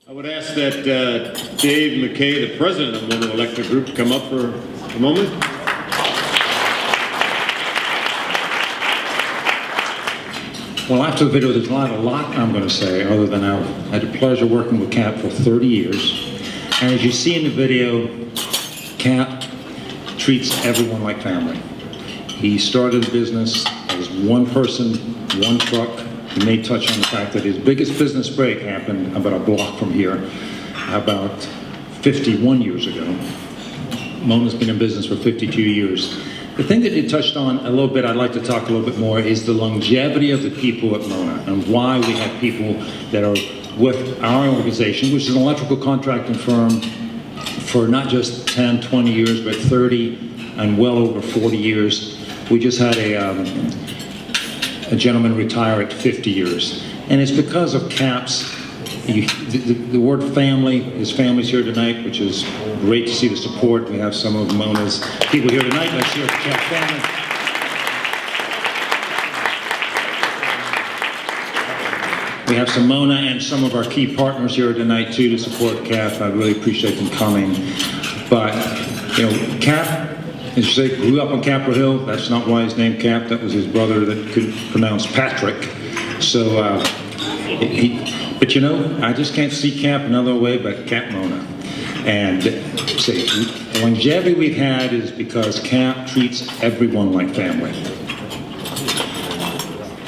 I would ask that Dave McKay, the president of Mono Electric Group, come up for a moment. Well, after the video, there's not a lot I'm going to say, other than I've had the pleasure working with Cap for 30 years. And as you see in the video, Cap treats everyone like family. He started the business as one person, one truck. He may touch on the fact that his biggest business break happened about a block from here, about 51 years ago. Mona's been in business for 52 years. The thing that you touched on a little bit, I'd like to talk a little bit more, is the longevity of the people at Mona and why we have people that are with our organization, which is an electrical contracting firm, for not just 10, 20 years, but 30 and well over 40 years. We just had a gentleman retire at 50 years. And it's because of Cap's, the word family, his family's here tonight, which is great to see the support. We have some of Mona's people here tonight. Let's hear it for Cap family. We have some Mona and some of our key partners here tonight too to support Cap. I really appreciate them coming. But, you know, Cap, as you say, grew up on Capitol Hill. That's not why he's named Cap. That was his brother that couldn't pronounce Patrick. So, but you know, I just can't see Cap another way but Cap Mona. And say, the longevity we've had is because Cap treats everyone like family.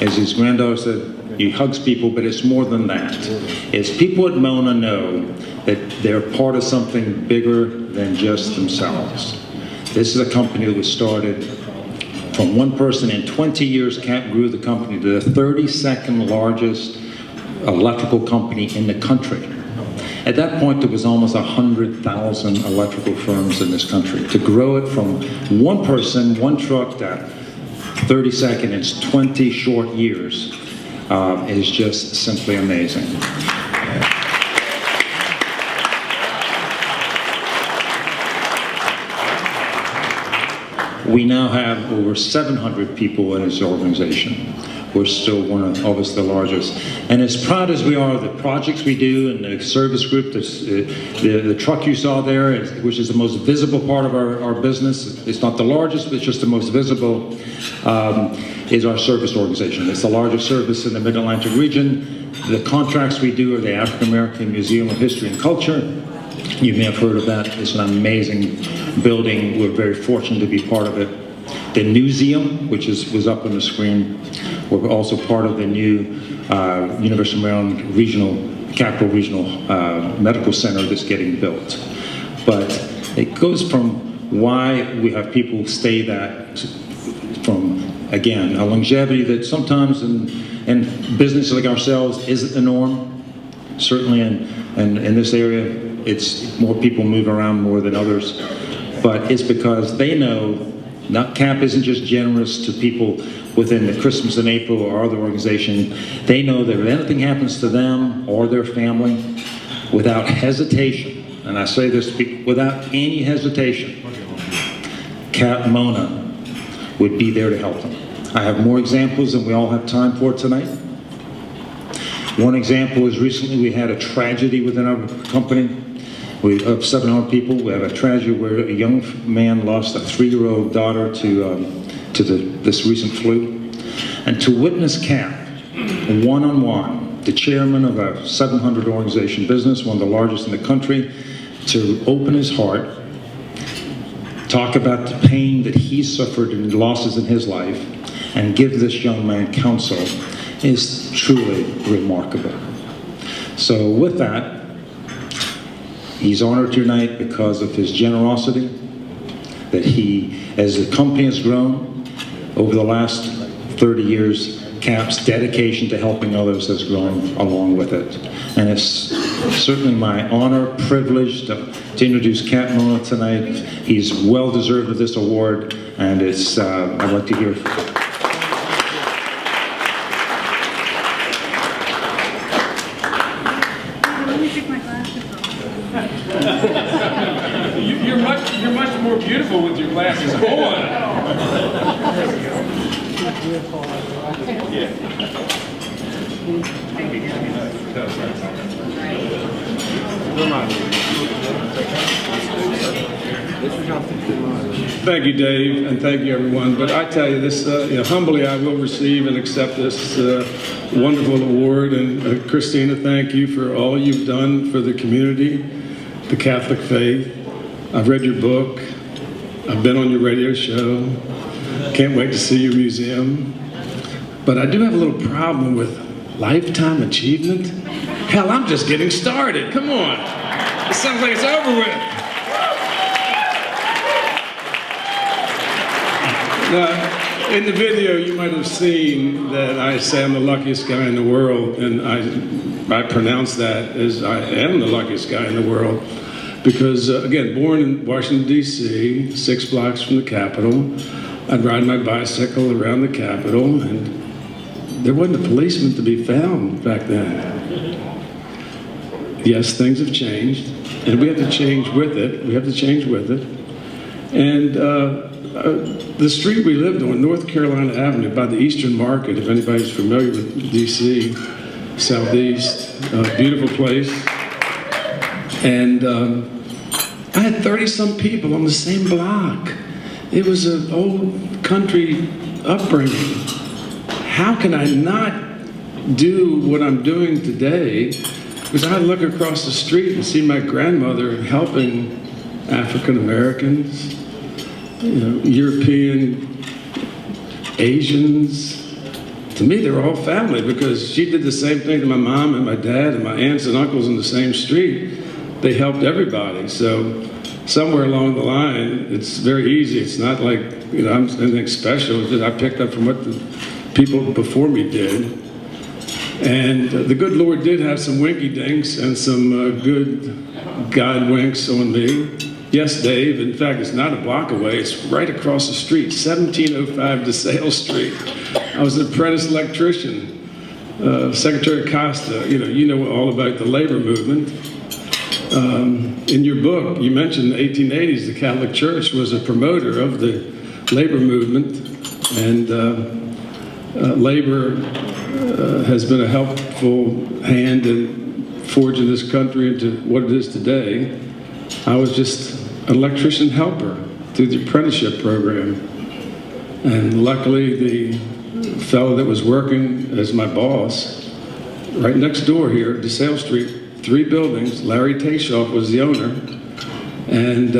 As his granddaughter said, he hugs people, but it's more than that. It's people at Mona know that they're part of something bigger than just themselves. This is a company that was started from one person. In 20 years, Cap grew the company to the 32nd largest electrical company in the country. At that point, there was almost 100,000 electrical firms in this country. To grow it from one person, one truck, to 32nd, it's 20 short years, is just simply amazing. We now have over 700 people in this organization. We're still one of, obviously, the largest. And as proud as we are of the projects we do and the service group, the truck you saw there, which is the most visible part of our business, it's not the largest, but it's just the most visible, is our service organization. It's the largest service in the Mid-Atlantic region. The contracts we do are the African American Museum of History and Culture. You may have heard of that. It's an amazing building. We're very fortunate to be part of it. The museum, which was up on the screen, we're also part of the new University of Maryland Capital Regional Medical Center that's getting built. But it goes from why we have people stay that, from, again, a longevity that sometimes in businesses like ourselves isn't the norm. Certainly in this area, it's more people move around more than others. But it's because they know Cap isn't just generous to people within the Christmas in April or other organization. They know that if anything happens to them or their family, without hesitation, and I say this without any hesitation, Cap Mona would be there to help them. I have more examples than we all have time for tonight. One example is recently we had a tragedy within our company. We have 700 people. We have a tragedy where a young man lost a 3-year-old daughter to this recent flu. And to witness Cap, one-on-one, the chairman of a 700 organization business, one of the largest in the country, to open his heart, talk about the pain that he suffered and losses in his life, and give this young man counsel is truly remarkable. So with that, he's honored tonight because of his generosity, that he, as the company has grown over the last 30 years, Cap's dedication to helping others has grown along with it. And it's certainly my honor, privilege to introduce Cap Mona tonight. He's well deserved of this award, and it's, I'd like to hear. You're much more beautiful with your glasses on. Thank you, Dave, and thank you, everyone. But I tell you this, humbly, I will receive and accept this wonderful award. And Christina, thank you for all you've done for the community, the Catholic faith. I've read your book. I've been on your radio show. Can't wait to see your museum. But I do have a little problem with lifetime achievement. Hell, I'm just getting started. Come on. It sounds like it's over with. Now, in the video, you might have seen that I say I'm the luckiest guy in the world, and I pronounce that as I am the luckiest guy in the world. Because, again, born in Washington, D.C., 6 blocks from the Capitol, I'd ride my bicycle around the Capitol, and there wasn't a policeman to be found back then. Yes, things have changed, and we have to change with it. We have to change with it. And the street we lived on, North Carolina Avenue, by the Eastern Market, if anybody's familiar with D.C., Southeast, beautiful place. And I had 30-some people on the same block. It was an old country upbringing. How can I not do what I'm doing today? Because I look across the street and see my grandmother helping African Americans, European, Asians. To me, they were all family because she did the same thing to my mom and my dad and my aunts and uncles in the same street. They helped everybody. So somewhere along the line, it's very easy. It's not like, I'm anything special. It's just I picked up from what the people before me did. And the good Lord did have some winky dinks and some good God winks on me. Yes, Dave. In fact, it's not a block away. It's right across the street, 1705 DeSale Street. I was an apprentice electrician. Secretary Costa, you know all about the labor movement. In your book, you mentioned the 1880s, the Catholic Church was a promoter of the labor movement, and labor has been a helpful hand in forging this country into what it is today. I was just an electrician helper through the apprenticeship program, and luckily the fellow that was working as my boss, right next door here, DeSale Street, 3 buildings, Larry Tayshoff was the owner, and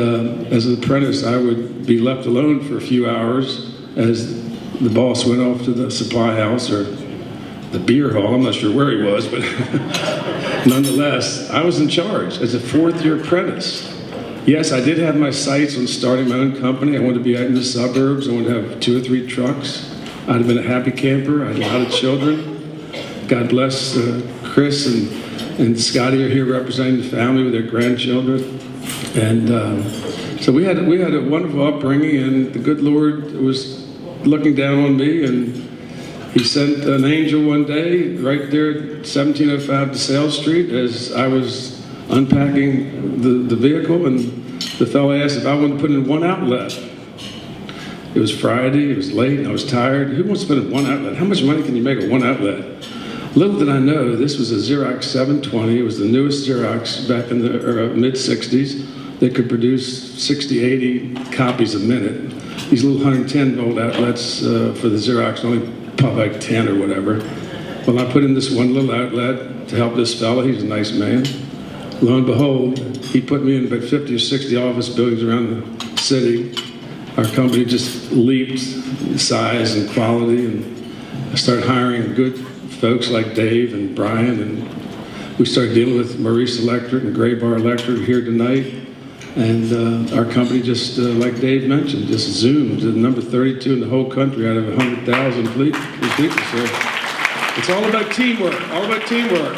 as an apprentice I would be left alone for a few hours as the boss went off to the supply house or the beer hall. I'm not sure where he was, but nonetheless, I was in charge as a 4th-year apprentice. Yes, I did have my sights on starting my own company. I wanted to be out in the suburbs. I wanted to have 2 or 3 trucks. I'd have been a happy camper. I had a lot of children. God bless Chris and Scotty are here representing the family with their grandchildren. And so we had a wonderful upbringing, and the good Lord was looking down on me, and he sent an angel one day right there at 1705 DeSale Street as I was unpacking the vehicle, and the fellow asked if I wanted to put in 1 outlet. It was Friday, it was late, and I was tired. Who wants to put in 1 outlet? How much money can you make at 1 outlet? Little did I know, this was a Xerox 720. It was the newest Xerox back in the mid-60s. They could produce 60, 80 copies a minute. These little 110-volt outlets for the Xerox only pop like 10 or whatever. Well, I put in this one little outlet to help this fella. He's a nice man. Lo and behold, he put me in about 50 or 60 office buildings around the city. Our company just leaped in size and quality, and I started hiring good folks like Dave and Brian, and we started dealing with Maurice Electric and Gray Bar Electric here tonight. And our company just, like Dave mentioned, just zoomed to number 32 in the whole country out of 100,000 people. So it's all about teamwork, all about teamwork.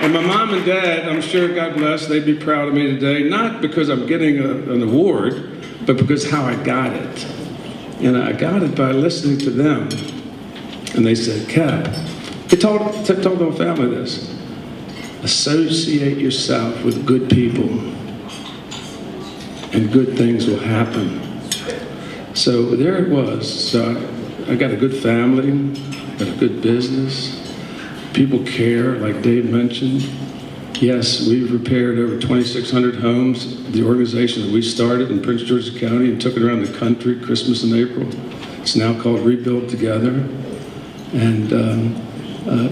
And my mom and dad, I'm sure, God bless, they'd be proud of me today, not because I'm getting an award, but because how I got it. And I got it by listening to them. And they said, Cap, they told the whole family this, associate yourself with good people and good things will happen. So there it was. So I got a good family, got a good business. People care, like Dave mentioned. Yes, we've repaired over 2,600 homes. The organization that we started in Prince George's County and took it around the country, Christmas and April. It's now called Rebuild Together. And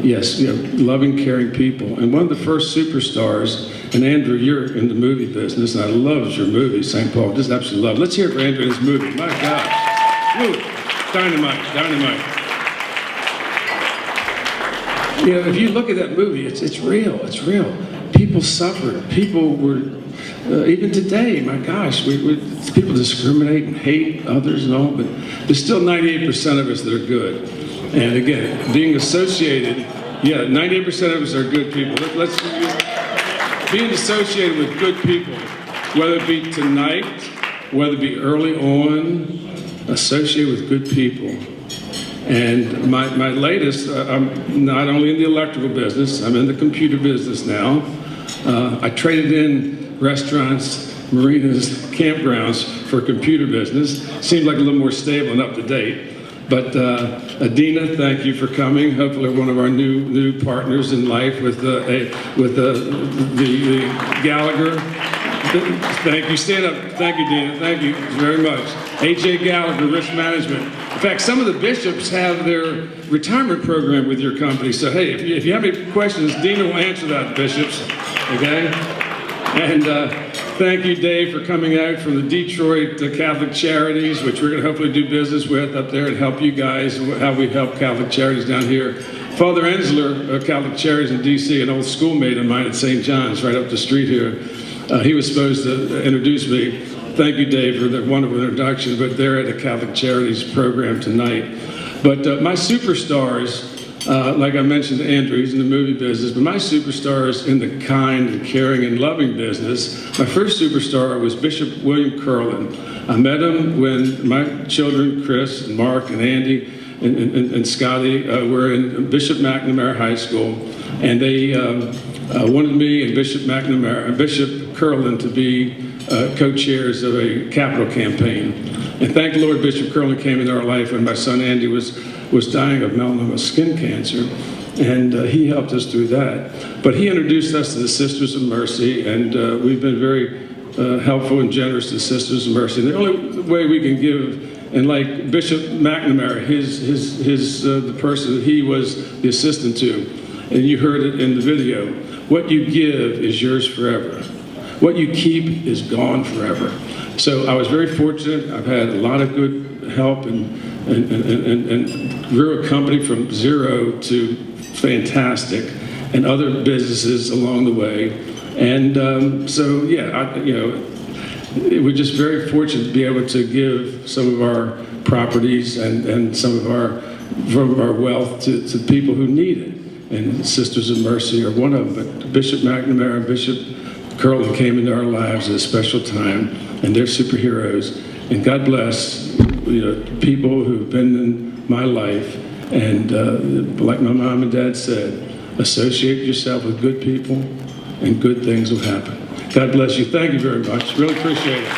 yes, loving, caring people. And one of the first superstars, and Andrew, you're in the movie business, and I loved your movie, St. Paul. Just absolutely love it. Let's hear it for Andrew and his movie. My gosh. Woo. Dynamite, dynamite. If you look at that movie, it's real, it's real. People suffered. People were, even today, my gosh, people discriminate and hate others and all, but there's still 98% of us that are good. And again, being associated, 98% of us are good people. Being associated with good people, whether it be tonight, whether it be early on, associate with good people. And my latest, I'm not only in the electrical business, I'm in the computer business now. I traded in restaurants, marinas, campgrounds for computer business. Seemed like a little more stable and up to date. But Adina, thank you for coming. Hopefully one of our new partners in life with the Gallagher. Thank you. Stand up. Thank you, Dina. Thank you very much. AJ Gallagher, Risk Management. In fact, some of the bishops have their retirement program with your company. So, hey, if you have any questions, Dina will answer that, bishops. Okay? And thank you, Dave, for coming out from the Detroit Catholic Charities, which we're going to hopefully do business with up there and help you guys, how we help Catholic Charities down here. Father Ensler of Catholic Charities in D.C., an old schoolmate of mine at St. John's, right up the street here. He was supposed to introduce me. Thank you, Dave, for the wonderful introduction, but they're at the Catholic Charities program tonight. But my superstars, like I mentioned to Andrew, he's in the movie business, but my superstars in the kind and caring and loving business, my first superstar was Bishop William Curlin. I met him when my children, Chris and Mark and Andy and Scotty, were in Bishop McNamara High School, and they wanted me and Bishop McNamara and Bishop Curlin to be co-chairs of a capital campaign. And thank the Lord, Bishop Curlin came into our life when my son Andy was dying of melanoma skin cancer, and he helped us through that. But he introduced us to the Sisters of Mercy, and we've been very helpful and generous to the Sisters of Mercy. And the only way we can give, and like Bishop McNamara, the person that he was the assistant to, and you heard it in the video, what you give is yours forever. What you keep is gone forever. So I was very fortunate. I've had a lot of good help and grew a company from zero to fantastic, and other businesses along the way. And we're just very fortunate to be able to give some of our properties and some of our wealth to people who need it. And Sisters of Mercy are one of them. But Bishop McNamara and Bishop Curlin came into our lives at a special time, and they're superheroes. And God bless people who've been in my life. And like my mom and dad said, associate yourself with good people, and good things will happen. God bless you. Thank you very much. Really appreciate it.